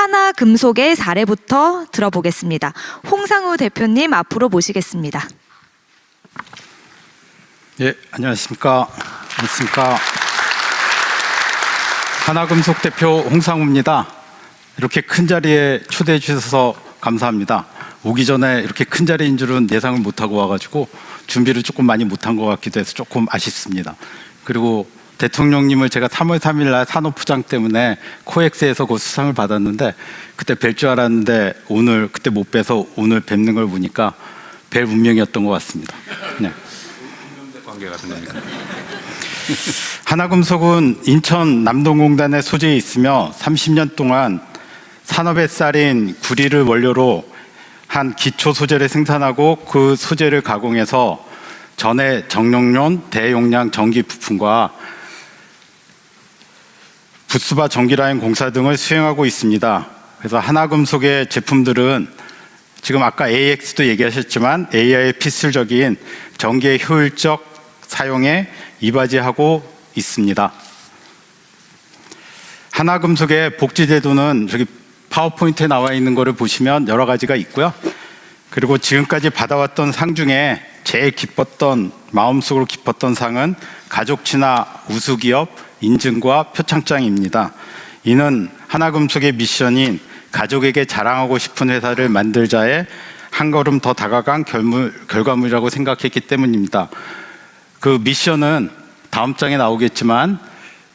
하나금속의 사례부터 들어보겠습니다. 홍상우 대표님 앞으로 모시겠습니다. 예, 안녕하십니까. 하나금속 대표 홍상우입니다. 이렇게 큰 자리에 초대해 주셔서 감사합니다. 오기 전에 이렇게 큰 자리인 줄은 예상을 못하고 와가지고 준비를 조금 많이 못한 것 같기도 해서 조금 아쉽습니다. 그리고 대통령님을 제가 3월 3일 날 산업부장 때문에 코엑스에서 그 수상을 받았는데 그때 뵐 줄 알았는데 오늘 그때 못 뵈서 오늘 뵙는 걸 보니까 뵐 운명이었던 것 같습니다. 네. 관계가 된 겁니까? 하나금속은 인천 남동공단에 소재해 있으며 30년 동안 산업의 쌀인 구리를 원료로 한 기초 소재를 생산하고 그 소재를 가공해서 전해 정용론 대용량 전기 부품과 부스바 전기라인 공사 등을 수행하고 있습니다. 그래서 하나금속의 제품들은 지금 아까 AX도 얘기하셨지만 AI의 필수적인 전기의 효율적 사용에 이바지하고 있습니다. 하나금속의 복지제도는 저기 파워포인트에 나와 있는 거를 보시면 여러 가지가 있고요. 그리고 지금까지 받아왔던 상 중에 제일 기뻤던, 마음속으로 기뻤던 상은 가족친화 우수기업 인증과 표창장입니다. 이는 하나금속의 미션인 가족에게 자랑하고 싶은 회사를 만들자에 한 걸음 더 다가간 결과물이라고 생각했기 때문입니다. 그 미션은 다음 장에 나오겠지만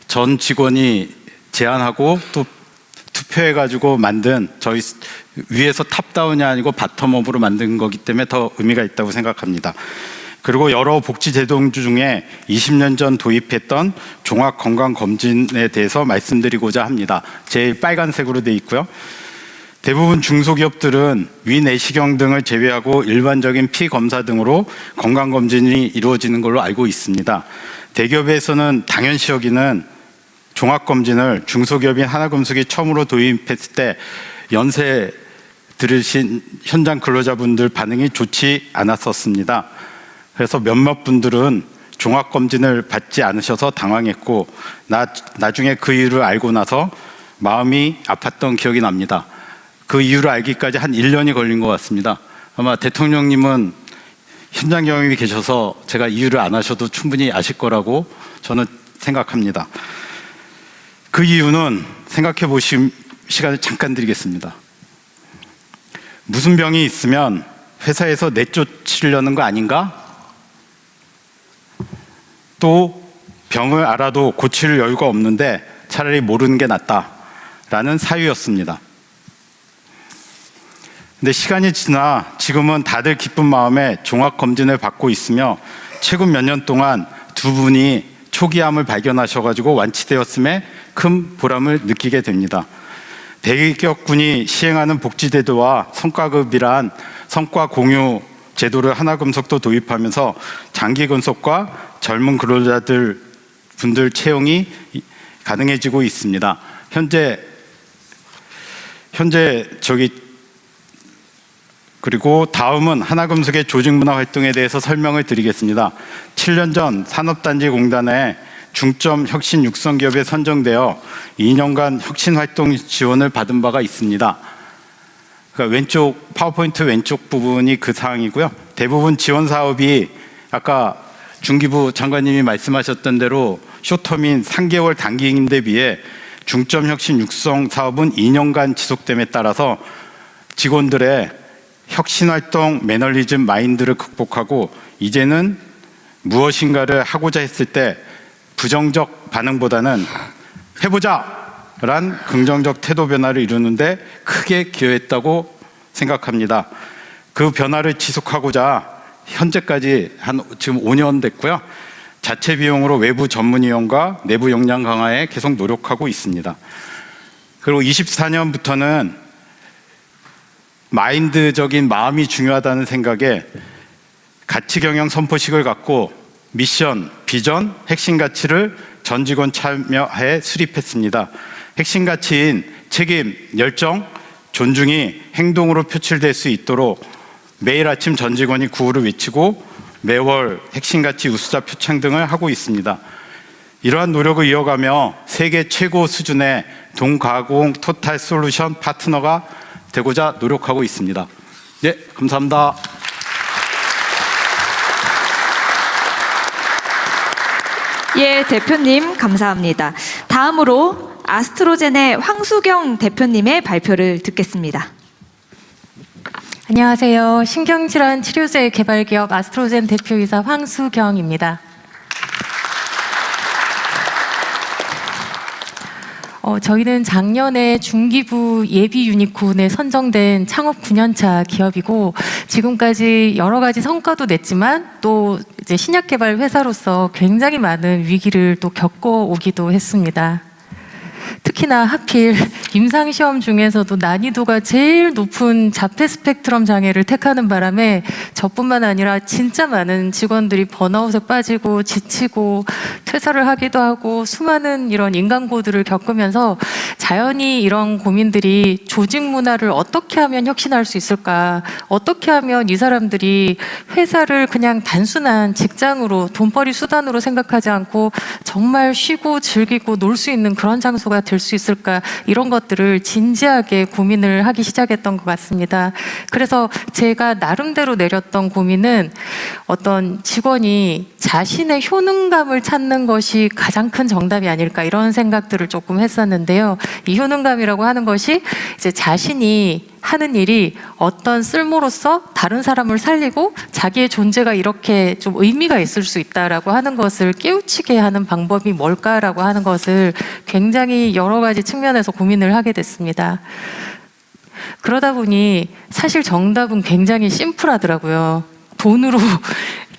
전 직원이 제안하고 또 투표해가지고 만든 저희 위에서 탑다운이 아니고 바텀업으로 만든 거기 때문에 더 의미가 있다고 생각합니다. 그리고 여러 복지제도 중에 20년 전 도입했던 종합건강검진에 대해서 말씀드리고자 합니다. 제일 빨간색으로 되어 있고요. 대부분 중소기업들은 위내시경 등을 제외하고 일반적인 피검사 등으로 건강검진이 이루어지는 걸로 알고 있습니다. 대기업에서는 당연시 여기는 종합검진을 중소기업인 하나금속이 처음으로 도입했을 때 연세 들으신 현장 근로자분들 반응이 좋지 않았었습니다. 그래서 몇몇 분들은 종합검진을 받지 않으셔서 당황했고 나중에 그 이유를 알고 나서 마음이 아팠던 기억이 납니다. 그 이유를 알기까지 한 1년이 걸린 것 같습니다. 아마 대통령님은 현장 경험이 계셔서 제가 이유를 안 하셔도 충분히 아실 거라고 저는 생각합니다. 그 이유는 생각해 보실 시간을 잠깐 드리겠습니다. 무슨 병이 있으면 회사에서 내쫓으려는 거 아닌가? 또 병을 알아도 고칠 여유가 없는데 차라리 모르는 게 낫다라는 사유였습니다. 근데 시간이 지나 지금은 다들 기쁜 마음에 종합검진을 받고 있으며 최근 몇 년 동안 두 분이 초기암을 발견하셔가지고 완치되었음에 큰 보람을 느끼게 됩니다. 대기업군이 시행하는 복지제도와 성과급이란 성과 공유 제도를 하나금속도 도입하면서 장기 근속과 젊은 근로자들 분들 채용이 가능해지고 있습니다. 현재 그리고 다음은 하나금속의 조직문화 활동에 대해서 설명을 드리겠습니다. 7년 전 산업단지공단에 중점 혁신 육성 기업에 선정되어 2년간 혁신 활동 지원을 받은 바가 있습니다. 그러니까 왼쪽 파워포인트 왼쪽 부분이 그 사항이고요. 대부분 지원 사업이 아까 중기부 장관님이 말씀하셨던 대로 쇼텀인 3개월 단기인데 비해 중점 혁신 육성 사업은 2년간 지속됨에 따라서 직원들의 혁신활동 매너리즘 마인드를 극복하고 이제는 무엇인가를 하고자 했을 때 부정적 반응보다는 해보자! 란 긍정적 태도 변화를 이루는데 크게 기여했다고 생각합니다. 그 변화를 지속하고자 현재까지 지금 5년 됐고요. 자체 비용으로 외부 전문위원과 내부 역량 강화에 계속 노력하고 있습니다. 그리고 24년부터는 마인드적인 마음이 중요하다는 생각에 가치 경영 선포식을 갖고 미션, 비전, 핵심 가치를 전 직원 참여하에 수립했습니다. 핵심 가치인 책임, 열정, 존중이 행동으로 표출될 수 있도록 매일 아침 전 직원이 구호를 외치고 매월 핵심 가치 우수자 표창 등을 하고 있습니다. 이러한 노력을 이어가며 세계 최고 수준의 동가공 토탈 솔루션 파트너가 되고자 노력하고 있습니다. 네, 감사합니다. 예, 대표님 감사합니다. 다음으로 아스트로젠의 황수경 대표님의 발표를 듣겠습니다. 안녕하세요. 신경질환 치료제 개발기업 아스트로젠 대표이사 황수경입니다. 저희는 작년에 중기부 예비 유니콘에 선정된 창업 9년차 기업이고 지금까지 여러 가지 성과도 냈지만 또 이제 신약 개발 회사로서 굉장히 많은 위기를 또 겪어오기도 했습니다. 특히나 하필 임상시험 중에서도 난이도가 제일 높은 자폐 스펙트럼 장애를 택하는 바람에 저뿐만 아니라 진짜 많은 직원들이 번아웃에 빠지고 지치고 퇴사를 하기도 하고 수많은 이런 인간고들을 겪으면서 자연히 이런 고민들이 조직 문화를 어떻게 하면 혁신할 수 있을까? 어떻게 하면 이 사람들이 회사를 그냥 단순한 직장으로 돈벌이 수단으로 생각하지 않고 정말 쉬고 즐기고 놀 수 있는 그런 장소가 될 수 있을까? 이런 것들을 진지하게 고민을 하기 시작했던 것 같습니다. 그래서 제가 나름대로 내렸던 고민은 어떤 직원이 자신의 효능감을 찾는 것이 가장 큰 정답이 아닐까 이런 생각들을 조금 했었는데요. 이 효능감이라고 하는 것이 이제 자신이 하는 일이 어떤 쓸모로서 다른 사람을 살리고 자기의 존재가 이렇게 좀 의미가 있을 수 있다라고 하는 것을 깨우치게 하는 방법이 뭘까라고 하는 것을 굉장히 여러 가지 측면에서 고민을 하게 됐습니다. 그러다 보니 사실 정답은 굉장히 심플하더라고요. 돈으로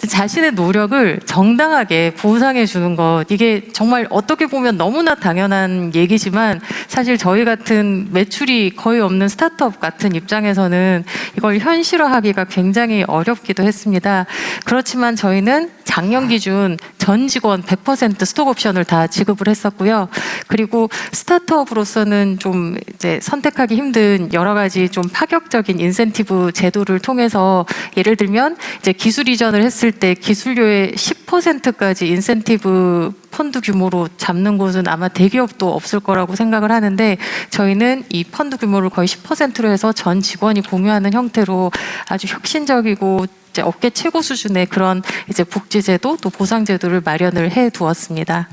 자신의 노력을 정당하게 보상해 주는 것, 이게 정말 어떻게 보면 너무나 당연한 얘기지만 사실 저희 같은 매출이 거의 없는 스타트업 같은 입장에서는 이걸 현실화하기가 굉장히 어렵기도 했습니다. 그렇지만 저희는 작년 기준 전 직원 100% 스톡 옵션을 다 지급을 했었고요. 그리고 스타트업으로서는 좀 이제 선택하기 힘든 여러 가지 좀 파격적인 인센티브 제도를 통해서 예를 들면 이제 기술 이전을 했을 때 기술료의 10%까지 인센티브 펀드 규모로 잡는 곳은 아마 대기업도 없을 거라고 생각을 하는데 저희는 이 펀드 규모를 거의 10%로 해서 전 직원이 공유하는 형태로 아주 혁신적이고 이제 업계 최고 수준의 그런 이제 복지제도 또 보상제도를 마련을 해 두었습니다.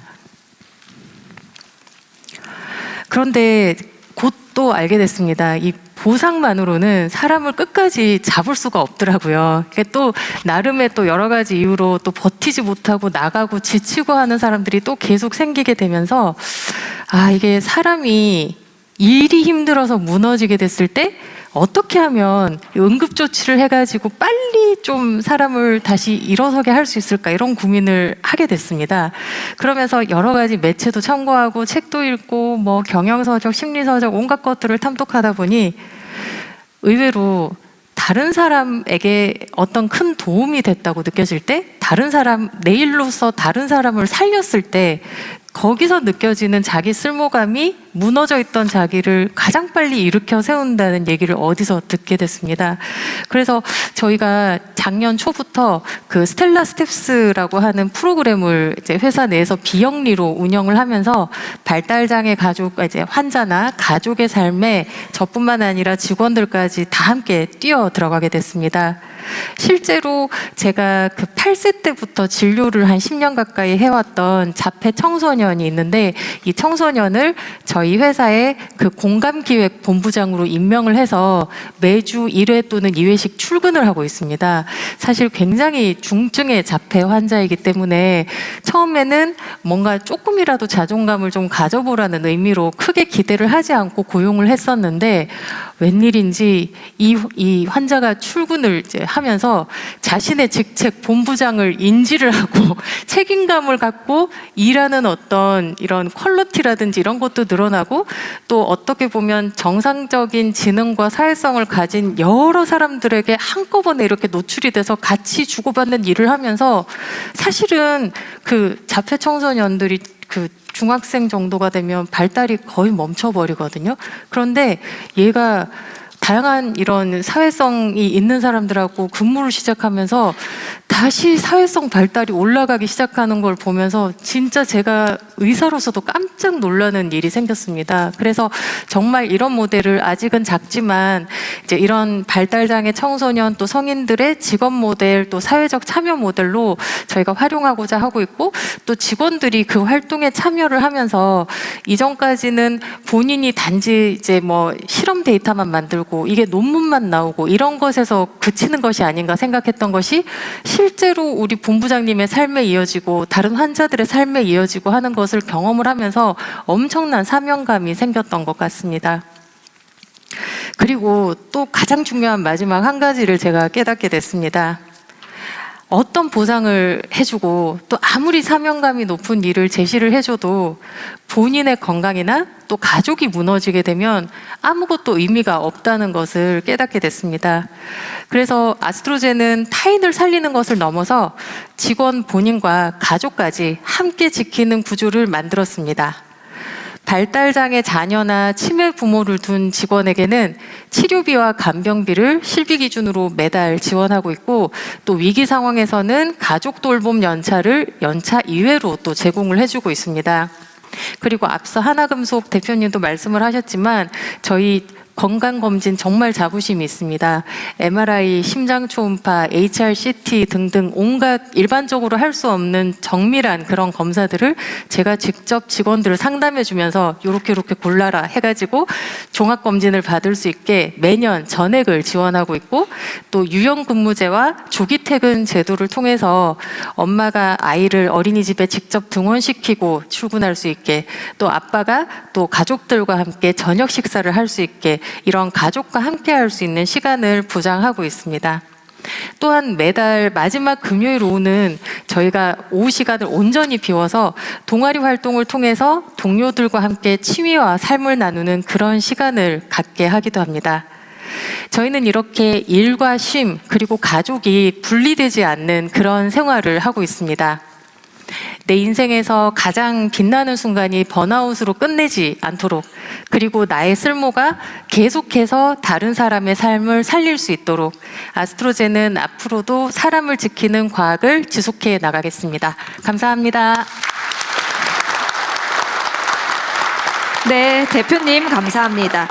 그런데 곧 또 알게 됐습니다. 이 보상만으로는 사람을 끝까지 잡을 수가 없더라고요. 이게 또 나름의 또 여러 가지 이유로 또 버티지 못하고 나가고 지치고 하는 사람들이 또 계속 생기게 되면서 이게 사람이 일이 힘들어서 무너지게 됐을 때 어떻게 하면 응급조치를 해가지고 빨리 좀 사람을 다시 일어서게 할 수 있을까 이런 고민을 하게 됐습니다. 그러면서 여러 가지 매체도 참고하고 책도 읽고 뭐 경영서적, 심리서적 온갖 것들을 탐독하다 보니 의외로 다른 사람에게 어떤 큰 도움이 됐다고 느껴질 때 다른 사람, 내 일로서 다른 사람을 살렸을 때 거기서 느껴지는 자기 쓸모감이 무너져 있던 자기를 가장 빨리 일으켜 세운다는 얘기를 어디서 듣게 됐습니다. 그래서 저희가 작년 초부터 그 스텔라 스텝스라고 하는 프로그램을 이제 회사 내에서 비영리로 운영을 하면서 발달장애 가족, 이제 환자나 가족의 삶에 저뿐만 아니라 직원들까지 다 함께 뛰어 들어가게 됐습니다. 실제로 제가 그 8세 때부터 진료를 한 10년 가까이 해왔던 자폐 청소년이 있는데 이 청소년을 저희 회사의 그 공감기획 본부장으로 임명을 해서 매주 1회 또는 2회씩 출근을 하고 있습니다. 사실 굉장히 중증의 자폐 환자이기 때문에 처음에는 뭔가 조금이라도 자존감을 좀 가져보라는 의미로 크게 기대를 하지 않고 고용을 했었는데 웬일인지 이 환자가 출근을 이제 하면서 자신의 직책 본부장을 인지를 하고 책임감을 갖고 일하는 어떤 이런 퀄리티라든지 이런 것도 늘어나고 또 어떻게 보면 정상적인 지능과 사회성을 가진 여러 사람들에게 한꺼번에 이렇게 노출이 돼서 같이 주고받는 일을 하면서 사실은 그 자폐 청소년들이 그 중학생 정도가 되면 발달이 거의 멈춰버리거든요. 그런데 얘가 다양한 이런 사회성이 있는 사람들하고 근무를 시작하면서 다시 사회성 발달이 올라가기 시작하는 걸 보면서 진짜 제가 의사로서도 깜짝 놀라는 일이 생겼습니다. 그래서 정말 이런 모델을 아직은 작지만 이제 이런 발달장애 청소년 또 성인들의 직업 모델 또 사회적 참여 모델로 저희가 활용하고자 하고 있고, 또 직원들이 그 활동에 참여를 하면서 이전까지는 본인이 단지 이제 뭐 실험 데이터만 만들고 이게 논문만 나오고 이런 것에서 그치는 것이 아닌가 생각했던 것이 실제로 우리 본부장님의 삶에 이어지고 다른 환자들의 삶에 이어지고 하는 것을 경험을 하면서 엄청난 사명감이 생겼던 것 같습니다. 그리고 또 가장 중요한 마지막 한 가지를 제가 깨닫게 됐습니다. 어떤 보상을 해주고 또 아무리 사명감이 높은 일을 제시를 해줘도 본인의 건강이나 또 가족이 무너지게 되면 아무것도 의미가 없다는 것을 깨닫게 됐습니다. 그래서 아스트로젠은 타인을 살리는 것을 넘어서 직원 본인과 가족까지 함께 지키는 구조를 만들었습니다. 발달장애 자녀나 치매 부모를 둔 직원에게는 치료비와 간병비를 실비 기준으로 매달 지원하고 있고, 또 위기 상황에서는 가족 돌봄 연차를 연차 이외로 또 제공을 해주고 있습니다. 그리고 앞서 하나금속 대표님도 말씀을 하셨지만 저희 건강검진 정말 자부심이 있습니다. MRI, 심장초음파, HRCT 등등 온갖 일반적으로 할 수 없는 정밀한 그런 검사들을 제가 직접 직원들을 상담해 주면서 요렇게 골라라 해가지고 종합검진을 받을 수 있게 매년 전액을 지원하고 있고, 또 유연근무제와 조기퇴근 제도를 통해서 엄마가 아이를 어린이집에 직접 등원시키고 출근할 수 있게, 또 아빠가 또 가족들과 함께 저녁 식사를 할 수 있게 이런 가족과 함께 할 수 있는 시간을 보장하고 있습니다. 또한 매달 마지막 금요일 오후는 저희가 오후 시간을 온전히 비워서 동아리 활동을 통해서 동료들과 함께 취미와 삶을 나누는 그런 시간을 갖게 하기도 합니다. 저희는 이렇게 일과 쉼 그리고 가족이 분리되지 않는 그런 생활을 하고 있습니다. 내 인생에서 가장 빛나는 순간이 번아웃으로 끝내지 않도록, 그리고 나의 쓸모가 계속해서 다른 사람의 삶을 살릴 수 있도록 아스트로젠은 앞으로도 사람을 지키는 과학을 지속해 나가겠습니다. 감사합니다. 네, 대표님 감사합니다.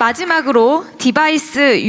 마지막으로 디바이스